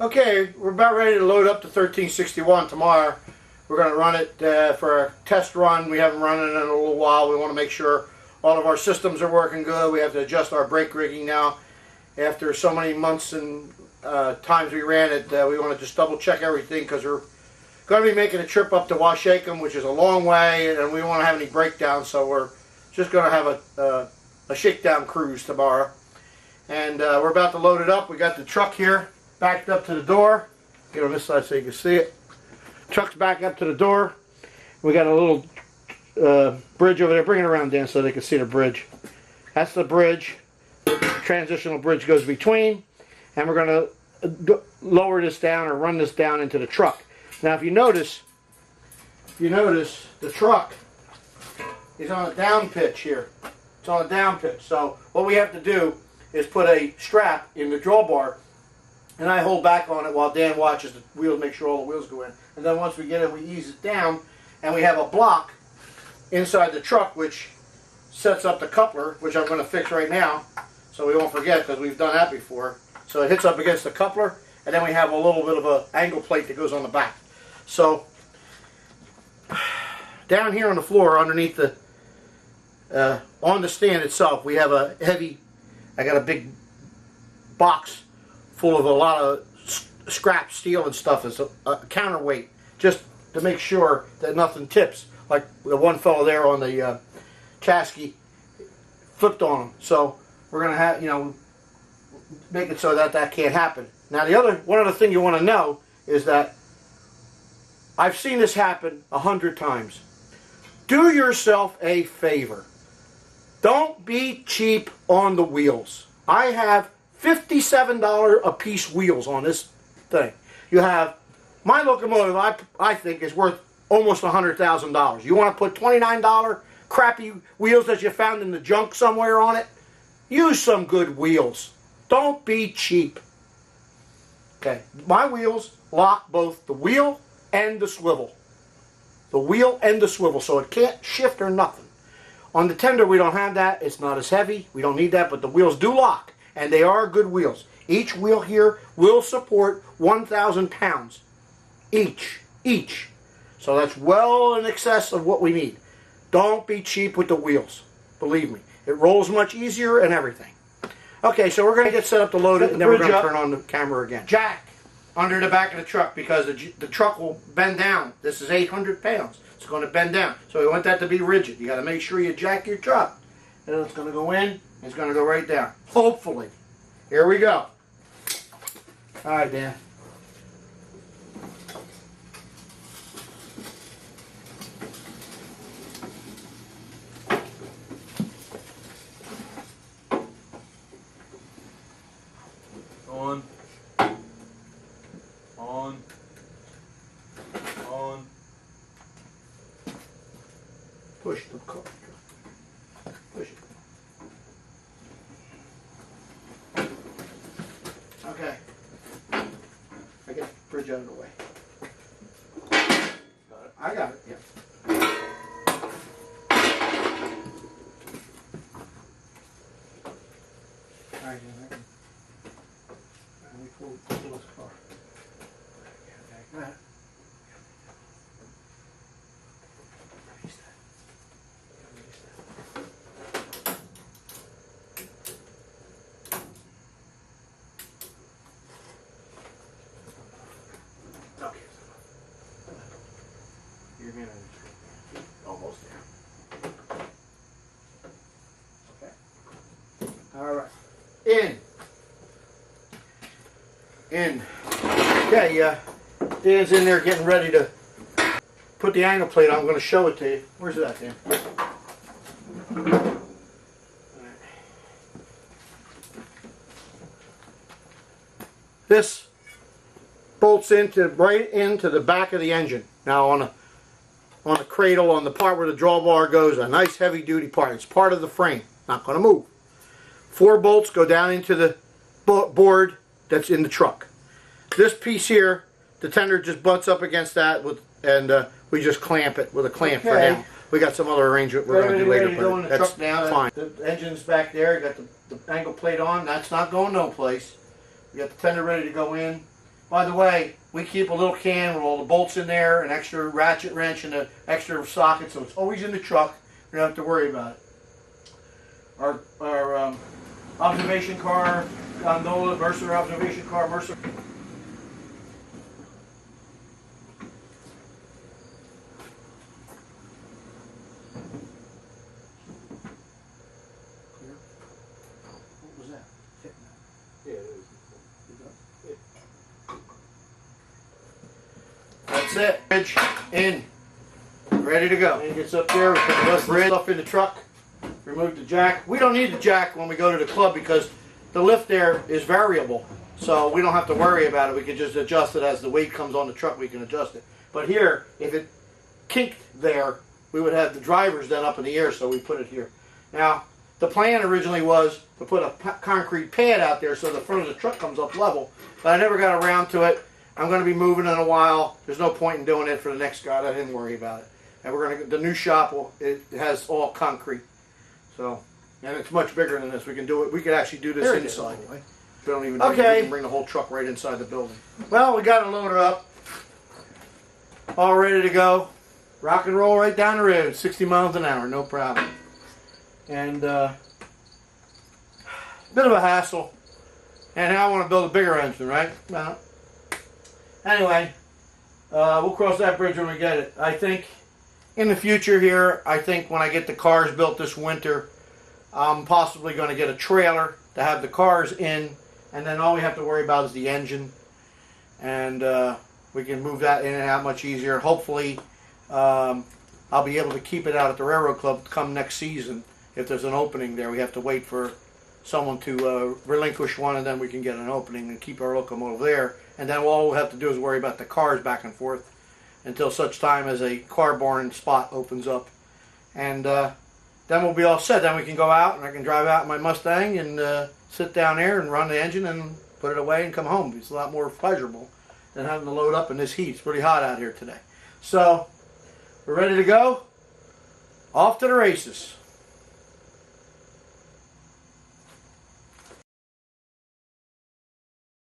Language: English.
Okay, we're about ready to load up the 1361 tomorrow. We're going to run it for a test run. We haven't run it in a little while. We want to make sure all of our systems are working good. We have to adjust our brake rigging now. After so many months and times we ran it, we want to just double check everything because we're going to be making a trip up to Washakim, which is a long way, and we don't want to have any breakdowns, so we're just going to have a shakedown cruise tomorrow. And we're about to load it up. We got the truck here backed up to the door. Get on this side so you can see it. Truck's back up to the door. We got a little bridge over there. Bring it around, Dan, so they can see the bridge. That's the bridge. The transitional bridge goes between, and we're going to lower this down or run this down into the truck. Now, if you notice, the truck is on a down pitch here. It's on a down pitch. So what we have to do is put a strap in the drawbar, and I hold back on it while Dan watches the wheels, make sure all the wheels go in. And then once we get it, we ease it down, and we have a block inside the truck which sets up the coupler, which I'm going to fix right now, so we won't forget because we've done that before. So it hits up against the coupler, and then we have a little bit of an angle plate that goes on the back. So down here on the floor, underneath the on the stand itself, we have a heavy. I got a big box full of a lot of scrap steel and stuff as a counterweight, just to make sure that nothing tips. Like the one fellow there on the chassis flipped on him. So we're gonna have, make it so that that can't happen. Now one other thing you want to know is that I've seen this happen 100 times. Do yourself a favor. Don't be cheap on the wheels. I have $57 a piece wheels on this thing. You have my locomotive. I think is worth almost $100,000. You want to put $29 crappy wheels that you found in the junk somewhere on it? Use some good wheels. Don't be cheap. Okay, my wheels lock both the wheel and the swivel. The wheel and the swivel, so it can't shift or nothing. On the tender, we don't have that. It's not as heavy. We don't need that, but the wheels do lock, and they are good wheels. Each wheel here will support 1,000 pounds. Each. So that's well in excess of what we need. Don't be cheap with the wheels. Believe me. It rolls much easier and everything. Okay, so we're going to get set up to load it, and then we're going to turn on the camera again. Jack under the back of the truck, because the truck will bend down. This is 800 pounds. It's going to bend down. So we want that to be rigid. You got to make sure you jack your truck. And it's going to go in, it's going to go right down. Hopefully. Here we go. All right, Dan. On. Push the car. Push it. Okay. I get the bridge out of the way. Got it. I got it, yeah. Alright, let me pull this car. Like that. You're gonna almost there. Okay. All right. In. Okay. Dan's in there getting ready to put the angle plate on. I'm going to show it to you. Where's that, Dan? This bolts right into the back of the engine. Now on the cradle, on the part where the drawbar goes, a nice heavy duty part. It's part of the frame. Not going to move. 4 bolts go down into the board that's in the truck. This piece here, the tender just butts up against that, and we just clamp it with a clamp for now. We got some other arrangement we're going to do later, but that's fine. The engine's back there. Got the angle plate on. That's not going no place. We got the tender ready to go in. By the way, we keep a little can with all the bolts in there, an extra ratchet wrench, and an extra socket, so it's always in the truck. We don't have to worry about it. Our observation car, gondola, Mercer observation car, Mercer. What was that? Yeah, it is. That's it. Bridge in. Ready to go. And it gets up there, we put the rest of the stuff in the truck, remove the jack. We don't need the jack when we go to the club because the lift there is variable. So we don't have to worry about it. We can just adjust it as the weight comes on the truck, we can adjust it. But here, if it kinked there, we would have the drivers then up in the air, so we put it here. Now, the plan originally was to put a concrete pad out there so the front of the truck comes up level, but I never got around to it. I'm going to be moving in a while. There's no point in doing it for the next guy. I didn't worry about it. And we're going to, the new shop, it has all concrete. So, and it's much bigger than this. We can do it. We could actually do this inside. We don't even. Okay. We can bring the whole truck right inside the building. Well, we got it loaded up, all ready to go. Rock and roll right down the road, 60 miles an hour, no problem. And bit of a hassle. And now I want to build a bigger engine, right? Well, anyway, we'll cross that bridge when we get it. I think in the future here, I think when I get the cars built this winter, I'm possibly going to get a trailer to have the cars in, and then all we have to worry about is the engine, and we can move that in and out much easier. Hopefully, I'll be able to keep it out at the Railroad Club come next season. If there's an opening there, we have to wait for someone to relinquish one, and then we can get an opening and keep our locomotive there. And then all we'll have to do is worry about the cars back and forth until such time as a car barn spot opens up. And then we'll be all set. Then we can go out and I can drive out in my Mustang and sit down there and run the engine and put it away and come home. It's a lot more pleasurable than having to load up in this heat. It's pretty hot out here today. So we're ready to go. Off to the races.